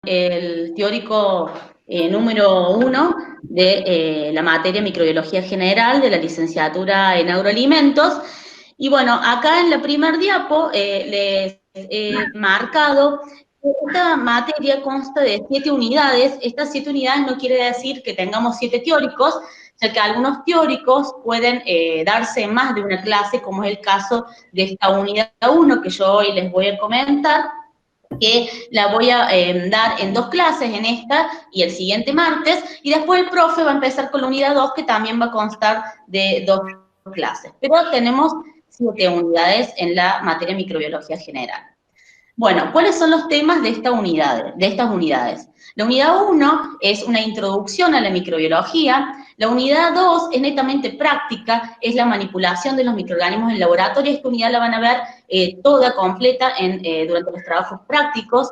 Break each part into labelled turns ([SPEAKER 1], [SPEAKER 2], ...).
[SPEAKER 1] el teórico número 1 de la materia Microbiología General de la licenciatura en Agroalimentos. Y bueno, acá en la primer diapo les he marcado que esta materia consta de 7 unidades. Estas 7 unidades no quiere decir que tengamos 7 teóricos, ya que algunos teóricos pueden darse más de una clase, como es el caso de esta unidad 1 que yo hoy les voy a comentar, que la voy a dar en 2 clases, en esta y el siguiente martes, y después el profe va a empezar con la unidad 2, que también va a constar de 2 clases. Pero tenemos 7 unidades en la materia Microbiología General. Bueno, ¿cuáles son los temas de estas unidades? La unidad 1 es una introducción a la microbiología. La unidad 2 es netamente práctica, es la manipulación de los microorganismos en laboratorio. Esta unidad la van a ver toda completa durante los trabajos prácticos.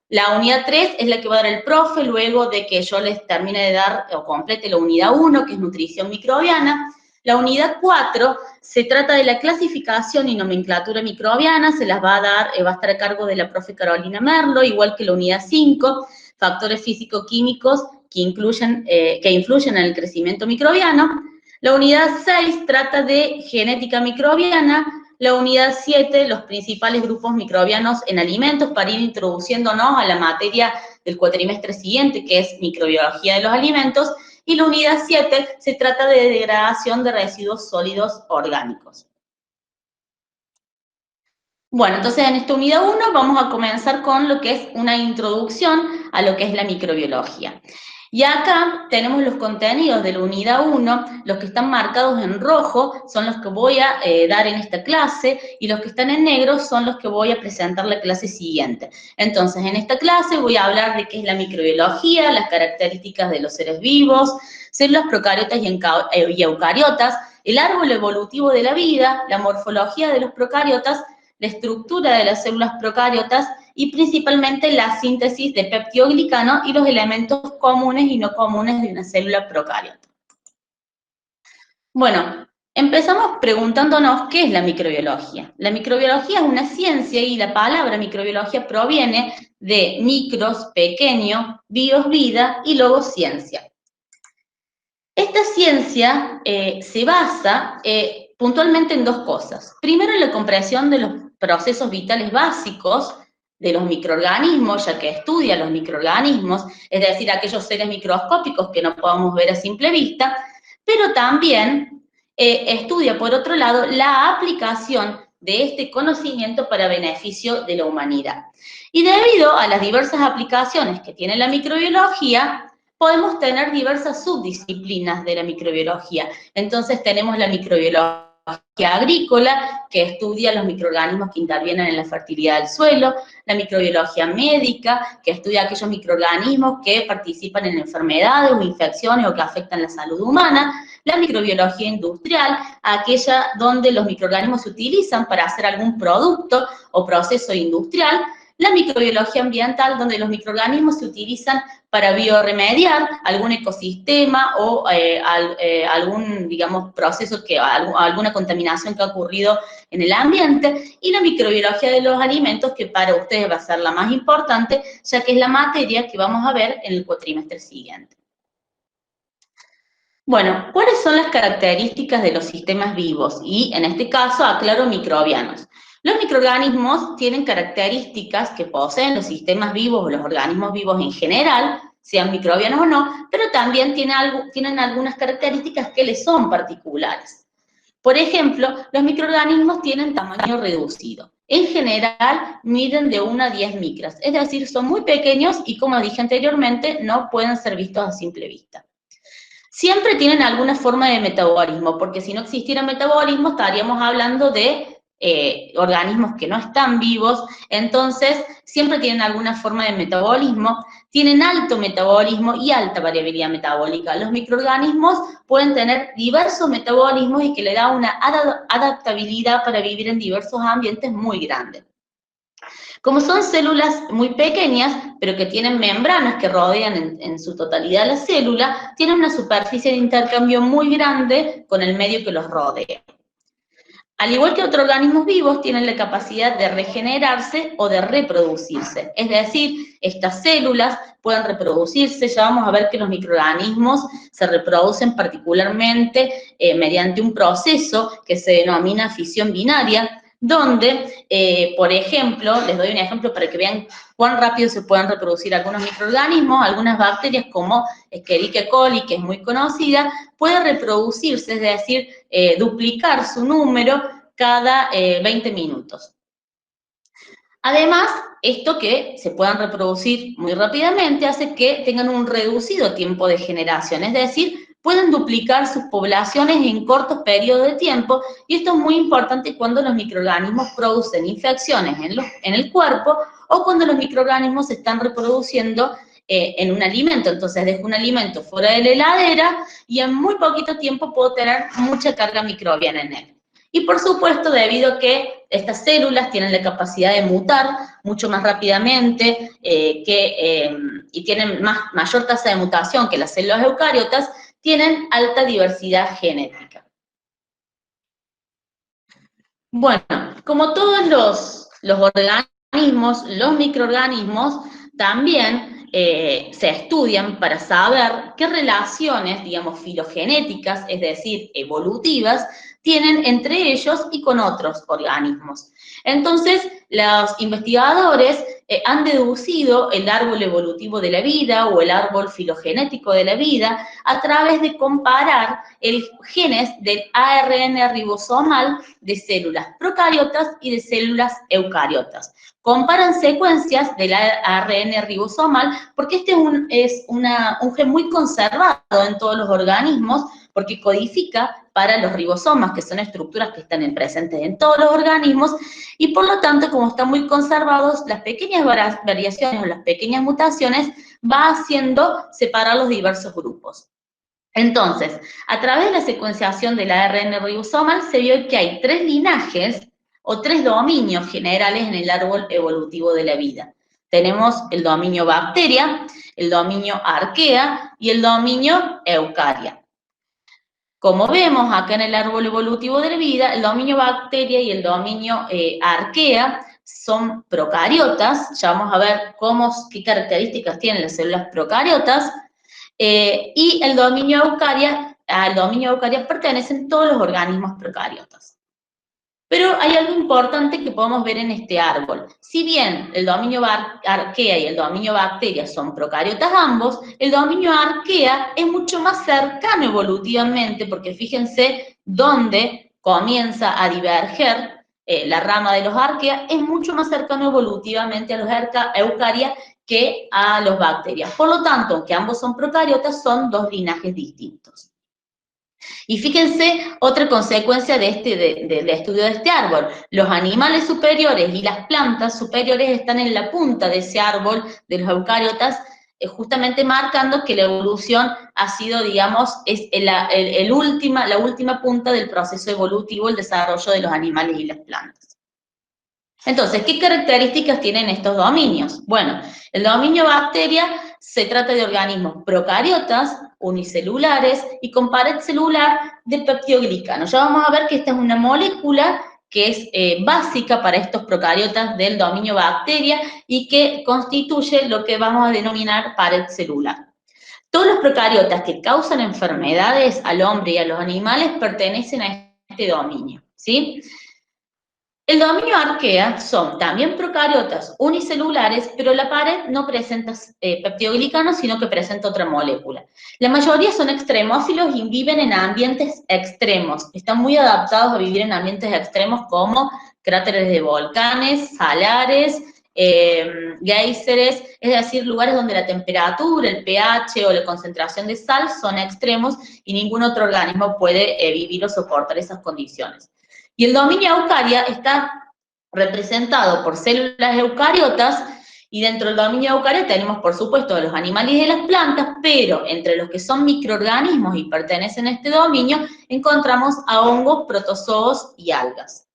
[SPEAKER 1] La unidad 3 es la que va a dar el profe luego de que yo les termine de dar o complete la unidad 1, que es nutrición microbiana. La unidad 4 se trata de la clasificación y nomenclatura microbiana, se las va a dar, va a estar a cargo de la profe Carolina Merlo, igual que la unidad 5, factores físico-químicos que influyen en el crecimiento microbiano. La unidad 6 trata de genética microbiana. La unidad 7, los principales grupos microbianos en alimentos, para ir introduciéndonos a la materia del cuatrimestre siguiente, que es microbiología de los alimentos. Y la unidad 7 se trata de degradación de residuos sólidos orgánicos. Bueno, entonces en esta unidad 1 vamos a comenzar con lo que es una introducción a lo que es la microbiología. Y acá tenemos los contenidos de la unidad 1, los que están marcados en rojo son los que voy a dar en esta clase, y los que están en negro son los que voy a presentar la clase siguiente. Entonces, en esta clase voy a hablar de qué es la microbiología, las características de los seres vivos, células procariotas y eucariotas, el árbol evolutivo de la vida, la morfología de los procariotas, la estructura de las células procariotas y principalmente la síntesis de peptidoglicano y los elementos comunes y no comunes de una célula procariota. Bueno, empezamos preguntándonos qué es la microbiología. La microbiología es una ciencia y la palabra microbiología proviene de micros, pequeño, bios, vida y luego ciencia. Esta ciencia se basa puntualmente en 2 cosas. Primero, en la comprensión de los procesos vitales básicos de los microorganismos, ya que estudia los microorganismos, es decir, aquellos seres microscópicos que no podamos ver a simple vista, pero también estudia, por otro lado, la aplicación de este conocimiento para beneficio de la humanidad. Y debido a las diversas aplicaciones que tiene la microbiología, podemos tener diversas subdisciplinas de la microbiología. Entonces tenemos la microbiología agrícola, que estudia los microorganismos que intervienen en la fertilidad del suelo, la microbiología médica, que estudia aquellos microorganismos que participan en enfermedades o infecciones o que afectan la salud humana, la microbiología industrial, aquella donde los microorganismos se utilizan para hacer algún producto o proceso industrial, la microbiología ambiental, donde los microorganismos se utilizan para biorremediar algún ecosistema o algún, digamos, proceso, alguna contaminación que ha ocurrido en el ambiente, y la microbiología de los alimentos, que para ustedes va a ser la más importante, ya que es la materia que vamos a ver en el cuatrimestre siguiente. Bueno, ¿cuáles son las características de los sistemas vivos? Y en este caso aclaro microbianos. Los microorganismos tienen características que poseen los sistemas vivos o los organismos vivos en general, sean microbianos o no, pero también tienen algunas características que les son particulares. Por ejemplo, los microorganismos tienen tamaño reducido. En general, miden de 1 a 10 micras, es decir, son muy pequeños y, como dije anteriormente, no pueden ser vistos a simple vista. Siempre tienen alguna forma de metabolismo, porque si no existiera metabolismo estaríamos hablando de organismos que no están vivos, entonces siempre tienen alguna forma de metabolismo, tienen alto metabolismo y alta variabilidad metabólica. Los microorganismos pueden tener diversos metabolismos y que le da una adaptabilidad para vivir en diversos ambientes muy grandes. Como son células muy pequeñas, pero que tienen membranas que rodean en su totalidad la célula, tienen una superficie de intercambio muy grande con el medio que los rodea. Al igual que otros organismos vivos, tienen la capacidad de regenerarse o de reproducirse. Es decir, estas células pueden reproducirse. Ya vamos a ver que los microorganismos se reproducen particularmente mediante un proceso que se denomina fisión binaria, donde, por ejemplo, les doy un ejemplo para que vean cuán rápido se pueden reproducir algunos microorganismos. Algunas bacterias como Escherichia coli, que es muy conocida, puede reproducirse, es decir, duplicar su número cada 20 minutos. Además, esto que se puedan reproducir muy rápidamente hace que tengan un reducido tiempo de generación, es decir, pueden duplicar sus poblaciones en cortos periodos de tiempo, y esto es muy importante cuando los microorganismos producen infecciones en el cuerpo o cuando los microorganismos se están reproduciendo en un alimento. Entonces dejo un alimento fuera de la heladera y en muy poquito tiempo puedo tener mucha carga microbiana en él. Y por supuesto, debido a que estas células tienen la capacidad de mutar mucho más rápidamente y tienen mayor tasa de mutación que las células eucariotas, tienen alta diversidad genética. Bueno, como todos los organismos, los microorganismos también se estudian para saber qué relaciones, digamos, filogenéticas, es decir, evolutivas, tienen entre ellos y con otros organismos. Entonces, los investigadores han deducido el árbol evolutivo de la vida o el árbol filogenético de la vida a través de comparar el genes del ARN ribosomal de células procariotas y de células eucariotas. Comparan secuencias del ARN ribosomal porque este es un gen muy conservado en todos los organismos, porque codifica para los ribosomas, que son estructuras que están presentes en todos los organismos, y por lo tanto, como están muy conservados, las pequeñas variaciones o las pequeñas mutaciones va haciendo separar los diversos grupos. Entonces, a través de la secuenciación del ARN ribosomal se vio que hay 3 linajes o 3 dominios generales en el árbol evolutivo de la vida. Tenemos el dominio bacteria, el dominio arquea y el dominio eucaria. Como vemos acá en el árbol evolutivo de la vida, el dominio bacteria y el dominio arquea son procariotas. Ya vamos a ver qué características tienen las células procariotas. Y el dominio eucaria, al dominio eucaria pertenecen todos los organismos procariotas. Pero hay algo importante que podemos ver en este árbol. Si bien el dominio arquea y el dominio bacteria son procariotas ambos, el dominio arquea es mucho más cercano evolutivamente, porque fíjense dónde comienza a diverger la rama de los arquea, es mucho más cercano evolutivamente a los eucaria que a los bacterias. Por lo tanto, aunque ambos son procariotas, son 2 linajes distintos. Y fíjense otra consecuencia del estudio de este árbol. Los animales superiores y las plantas superiores están en la punta de ese árbol de los eucariotas, justamente marcando que la evolución ha sido, digamos, es la última punta del proceso evolutivo, el desarrollo de los animales y las plantas. Entonces, ¿qué características tienen estos dominios? Bueno, el dominio bacteria se trata de organismos procariotas, unicelulares y con pared celular de peptidoglicano. Ya vamos a ver que esta es una molécula que es básica para estos procariotas del dominio bacteria y que constituye lo que vamos a denominar pared celular. Todos los procariotas que causan enfermedades al hombre y a los animales pertenecen a este dominio, ¿sí? El dominio arquea son también procariotas unicelulares, pero la pared no presenta peptidoglicano, sino que presenta otra molécula. La mayoría son extremófilos y viven en ambientes extremos. Están muy adaptados a vivir en ambientes extremos como cráteres de volcanes, salares, géiseres, es decir, lugares donde la temperatura, el pH o la concentración de sal son extremos y ningún otro organismo puede vivir o soportar esas condiciones. Y el dominio eucaria está representado por células eucariotas, y dentro del dominio eucaria tenemos, por supuesto, a los animales y de las plantas, pero entre los que son microorganismos y pertenecen a este dominio, encontramos a hongos, protozoos y algas.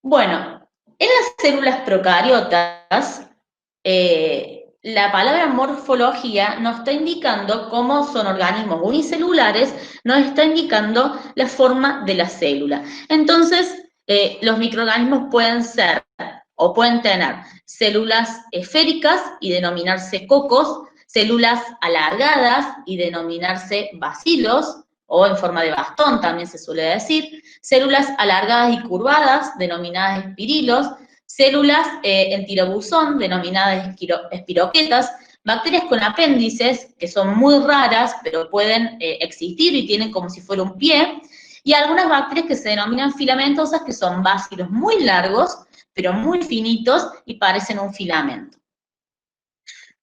[SPEAKER 1] Bueno, en las células procariotas la palabra morfología nos está indicando cómo son organismos unicelulares, nos está indicando la forma de la célula. Entonces, los microorganismos pueden ser o pueden tener células esféricas y denominarse cocos, células alargadas y denominarse bacilos, o en forma de bastón también se suele decir, células alargadas y curvadas, denominadas espirilos, células en tirobuzón, denominadas espiroquetas, bacterias con apéndices, que son muy raras, pero pueden existir y tienen como si fuera un pie, y algunas bacterias que se denominan filamentosas, que son bacilos muy largos, pero muy finitos y parecen un filamento.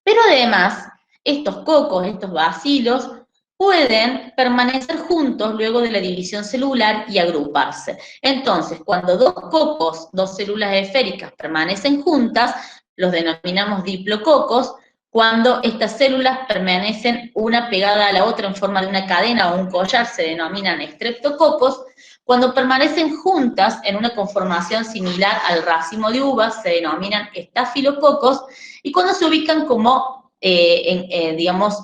[SPEAKER 1] Pero además, estos cocos, estos bacilos, pueden permanecer juntos luego de la división celular y agruparse. Entonces, cuando dos cocos, dos células esféricas permanecen juntas, los denominamos diplococos. Cuando estas células permanecen una pegada a la otra en forma de una cadena o un collar, se denominan estreptococos. Cuando permanecen juntas en una conformación similar al racimo de uvas, se denominan estafilococos. Y cuando se ubican como, digamos,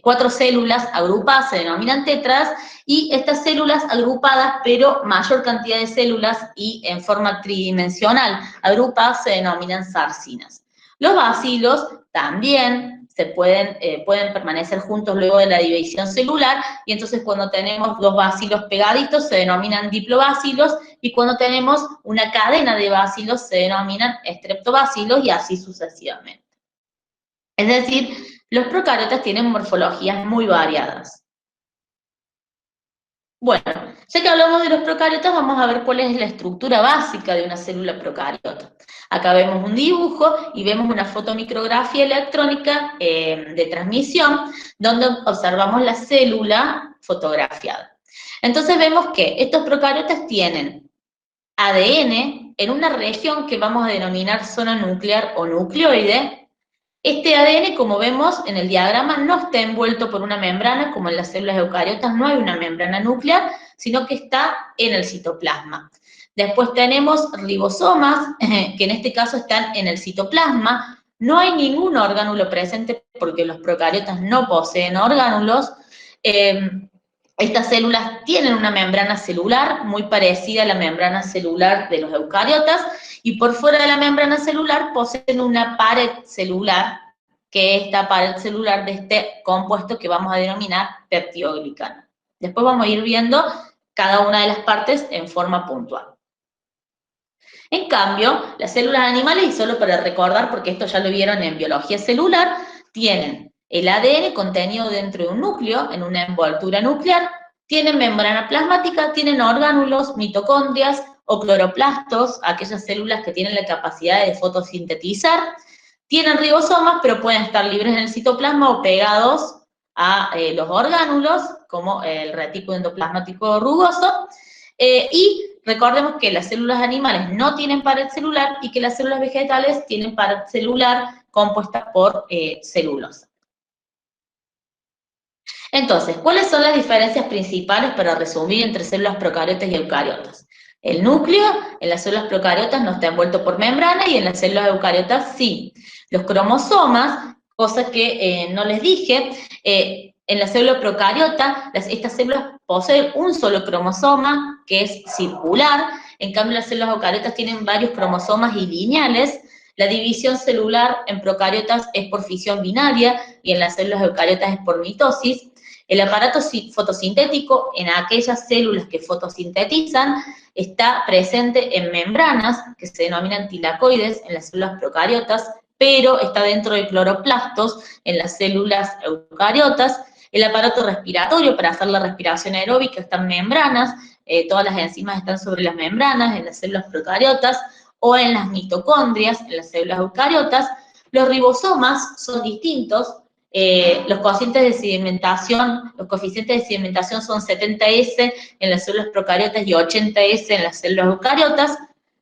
[SPEAKER 1] cuatro células agrupadas se denominan tetras, y estas células agrupadas, pero mayor cantidad de células y en forma tridimensional agrupadas, se denominan sarcinas. Los bacilos también pueden permanecer juntos luego de la división celular, y entonces cuando tenemos dos bacilos pegaditos se denominan diplobacilos, y cuando tenemos una cadena de bacilos se denominan estreptobacilos, y así sucesivamente. Es decir, los procariotas tienen morfologías muy variadas. Bueno, ya que hablamos de los procariotas, vamos a ver cuál es la estructura básica de una célula procariota. Acá vemos un dibujo y vemos una fotomicrografía electrónica de transmisión, donde observamos la célula fotografiada. Entonces vemos que estos procariotas tienen ADN en una región que vamos a denominar zona nuclear o nucleoide. Este ADN, como vemos en el diagrama, no está envuelto por una membrana, como en las células eucariotas no hay una membrana nuclear, sino que está en el citoplasma. Después tenemos ribosomas, que en este caso están en el citoplasma. No hay ningún orgánulo presente porque los procariotas no poseen orgánulos. Estas células tienen una membrana celular muy parecida a la membrana celular de los eucariotas, y por fuera de la membrana celular poseen una pared celular, que es esta pared celular de este compuesto que vamos a denominar peptidoglicano. Después vamos a ir viendo cada una de las partes en forma puntual. En cambio, las células animales, y solo para recordar, porque esto ya lo vieron en biología celular, tienen el ADN contenido dentro de un núcleo, en una envoltura nuclear, tienen membrana plasmática, tienen orgánulos, mitocondrias o cloroplastos, aquellas células que tienen la capacidad de fotosintetizar, tienen ribosomas, pero pueden estar libres en el citoplasma o pegados a los orgánulos, como el retículo endoplasmático rugoso, y recordemos que las células animales no tienen pared celular y que las células vegetales tienen pared celular compuesta por celulosa. Entonces, ¿cuáles son las diferencias principales para resumir entre células procariotas y eucariotas? El núcleo en las células procariotas no está envuelto por membrana y en las células eucariotas sí. Los cromosomas, cosa que no les dije, en la célula procariota, estas células poseen un solo cromosoma, que es circular. En cambio, las células eucariotas tienen varios cromosomas y lineales. La división celular en procariotas es por fisión binaria y en las células eucariotas es por mitosis. El aparato fotosintético en aquellas células que fotosintetizan está presente en membranas que se denominan tilacoides en las células procariotas, pero está dentro de cloroplastos en las células eucariotas. El aparato respiratorio para hacer la respiración aeróbica está en membranas, todas las enzimas están sobre las membranas en las células procariotas, o en las mitocondrias en las células eucariotas. Los ribosomas son distintos. Los coeficientes de sedimentación son 70S en las células procariotas y 80S en las células eucariotas.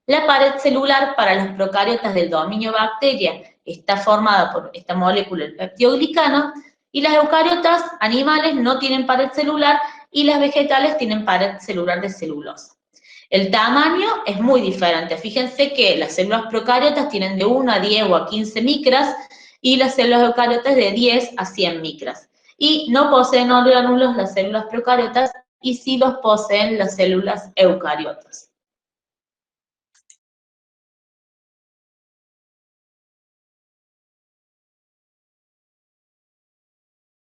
[SPEAKER 1] La pared celular para los procariotas del dominio bacteria está formada por esta molécula, el peptidoglicano, y las eucariotas animales no tienen pared celular y las vegetales tienen pared celular de celulosa. El tamaño es muy diferente. Fíjense que las células procariotas tienen de 1 a 10 o a 15 micras, y las células eucariotas de 10 a 100 micras. Y no poseen orgánulos las células procariotas y sí los poseen las células eucariotas.